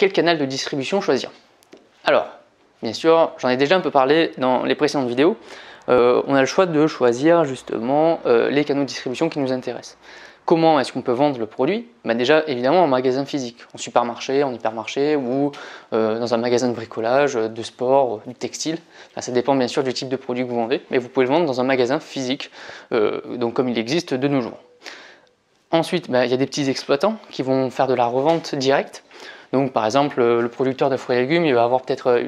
quel canal de distribution choisir? Alors, bien sûr, j'en ai déjà un peu parlé dans les précédentes vidéos. On a le choix de choisir justement les canaux de distribution qui nous intéressent. Comment est-ce qu'on peut vendre le produit? Déjà, évidemment, en magasin physique, en supermarché, en hypermarché ou dans un magasin de bricolage, de sport, du textile. Enfin, ça dépend bien sûr du type de produit que vous vendez, mais vous pouvez le vendre dans un magasin physique, donc comme il existe de nos jours. Ensuite, il y a des petits exploitants qui vont faire de la revente directe. Donc par exemple, le producteur de fruits et légumes, il va avoir peut-être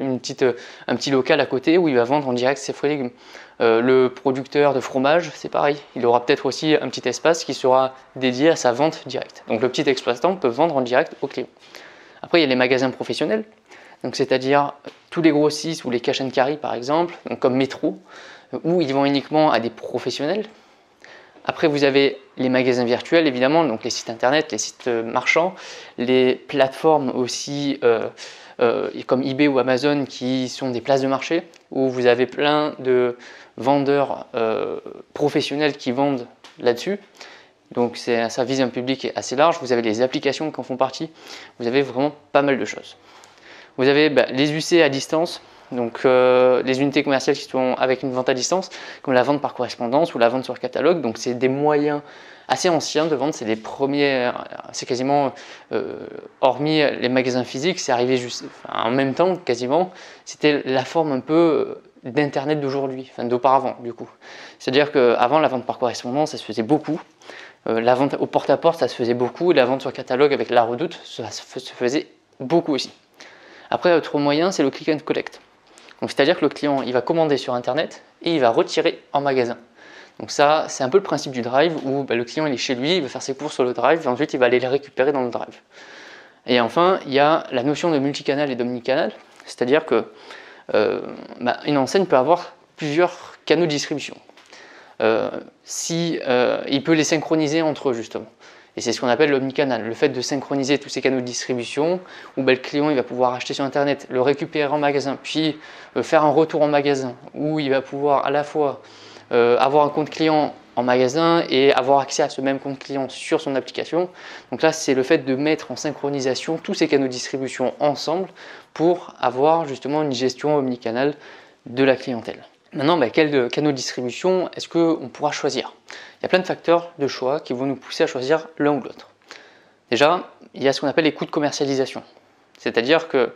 un petit local à côté où il va vendre en direct ses fruits et légumes. Le producteur de fromage, c'est pareil, il aura peut-être aussi un petit espace qui sera dédié à sa vente directe. Donc le petit exploitant peut vendre en direct au client. Après, il y a les magasins professionnels, c'est-à-dire tous les grossistes ou les cash and carry par exemple, donc comme Métro, où ils vendent uniquement à des professionnels. Après, vous avez les magasins virtuels, évidemment, donc les sites internet, les sites marchands, les plateformes aussi comme eBay ou Amazon qui sont des places de marché où vous avez plein de vendeurs professionnels qui vendent là-dessus. Donc ça vise un public assez large. Vous avez les applications qui en font partie. Vous avez vraiment pas mal de choses. Vous avez les UC à distance. Donc les unités commerciales qui sont avec une vente à distance, comme la vente par correspondance ou la vente sur catalogue. Donc c'est des moyens assez anciens de vente, c'est les premiers, c'est quasiment, hormis les magasins physiques, c'est arrivé juste, en même temps quasiment, c'était la forme un peu d'internet d'aujourd'hui, d'auparavant du coup. C'est-à-dire qu'avant la vente par correspondance, ça se faisait beaucoup, la vente au porte-à-porte, ça se faisait beaucoup, et la vente sur catalogue avec la Redoute, ça se faisait beaucoup aussi. Après, autre moyen, c'est le click and collect. C'est-à-dire que le client, il va commander sur Internet et il va retirer en magasin. Donc ça, c'est un peu le principe du drive où le client il est chez lui, il va faire ses courses sur le drive et ensuite il va aller les récupérer dans le drive. Et enfin, il y a la notion de multicanal et d'omnicanal, c'est-à-dire que une enseigne peut avoir plusieurs canaux de distribution. Il peut les synchroniser entre eux justement. Et c'est ce qu'on appelle l'omnicanal, le fait de synchroniser tous ces canaux de distribution où le client il va pouvoir acheter sur internet, le récupérer en magasin, puis faire un retour en magasin où il va pouvoir à la fois avoir un compte client en magasin et avoir accès à ce même compte client sur son application. Donc là, c'est le fait de mettre en synchronisation tous ces canaux de distribution ensemble pour avoir justement une gestion omnicanal de la clientèle. Maintenant, quels canaux de distribution est-ce qu'on pourra choisir? Il y a plein de facteurs de choix qui vont nous pousser à choisir l'un ou l'autre. Déjà, il y a ce qu'on appelle les coûts de commercialisation. C'est-à-dire que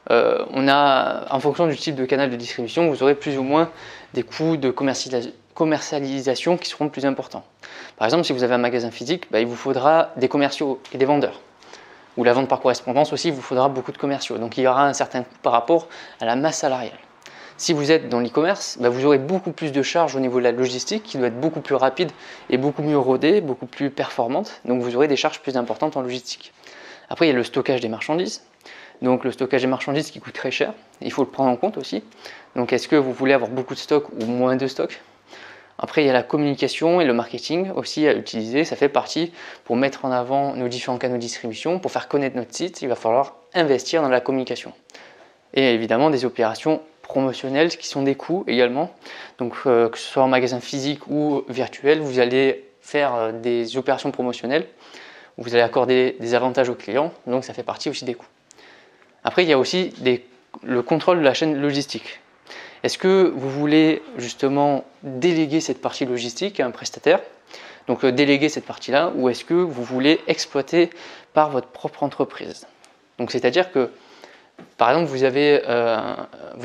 en fonction du type de canal de distribution, vous aurez plus ou moins des coûts de commercialisation qui seront plus importants. Par exemple, si vous avez un magasin physique, il vous faudra des commerciaux et des vendeurs. Ou la vente par correspondance aussi, il vous faudra beaucoup de commerciaux. Donc il y aura un certain coût par rapport à la masse salariale. Si vous êtes dans l'e-commerce, vous aurez beaucoup plus de charges au niveau de la logistique qui doit être beaucoup plus rapide et beaucoup mieux rodée, beaucoup plus performante. Donc vous aurez des charges plus importantes en logistique. Après, il y a le stockage des marchandises. Donc le stockage des marchandises qui coûte très cher, il faut le prendre en compte aussi. Donc est-ce que vous voulez avoir beaucoup de stock ou moins de stock? Après, il y a la communication et le marketing aussi à utiliser. Ça fait partie pour mettre en avant nos différents canaux de distribution. Pour faire connaître notre site, il va falloir investir dans la communication. Et évidemment, des opérations promotionnels qui sont des coûts également. Donc que ce soit en magasin physique ou virtuel, vous allez faire des opérations promotionnelles, vous allez accorder des avantages aux clients, donc ça fait partie aussi des coûts. Après, il y a aussi le contrôle de la chaîne logistique. Est-ce que vous voulez justement déléguer cette partie logistique à un prestataire, donc déléguer cette partie-là, ou est-ce que vous voulez exploiter par votre propre entreprise? Donc c'est-à-dire que par exemple, vous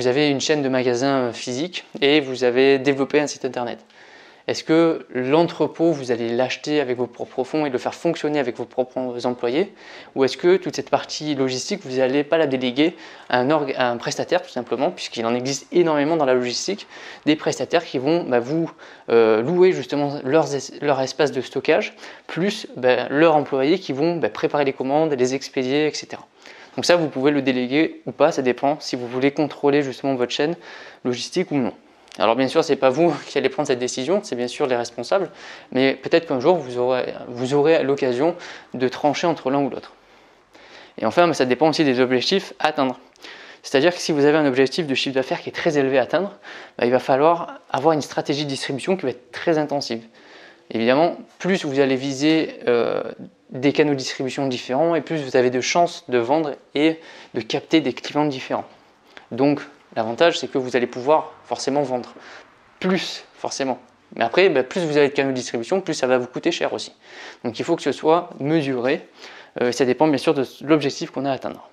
avez une chaîne de magasins physiques et vous avez développé un site internet. Est-ce que l'entrepôt, vous allez l'acheter avec vos propres fonds et le faire fonctionner avec vos propres employés? Ou est-ce que toute cette partie logistique, vous n'allez pas la déléguer à un prestataire tout simplement, puisqu'il en existe énormément dans la logistique, des prestataires qui vont vous louer justement leur espace de stockage, plus leurs employés qui vont préparer les commandes, les expédier, etc. Donc ça, vous pouvez le déléguer ou pas, ça dépend si vous voulez contrôler justement votre chaîne logistique ou non. Alors bien sûr, ce n'est pas vous qui allez prendre cette décision, c'est bien sûr les responsables, mais peut-être qu'un jour, vous aurez l'occasion de trancher entre l'un ou l'autre. Et enfin, ça dépend aussi des objectifs à atteindre. C'est-à-dire que si vous avez un objectif de chiffre d'affaires qui est très élevé à atteindre, il va falloir avoir une stratégie de distribution qui va être très intensive. Évidemment, plus vous allez viser des canaux de distribution différents et plus vous avez de chances de vendre et de capter des clients différents. Donc l'avantage, c'est que vous allez pouvoir forcément vendre plus, forcément. Mais après, plus vous avez de canaux de distribution, plus ça va vous coûter cher aussi. Donc il faut que ce soit mesuré. Ça dépend bien sûr de l'objectif qu'on a à atteindre.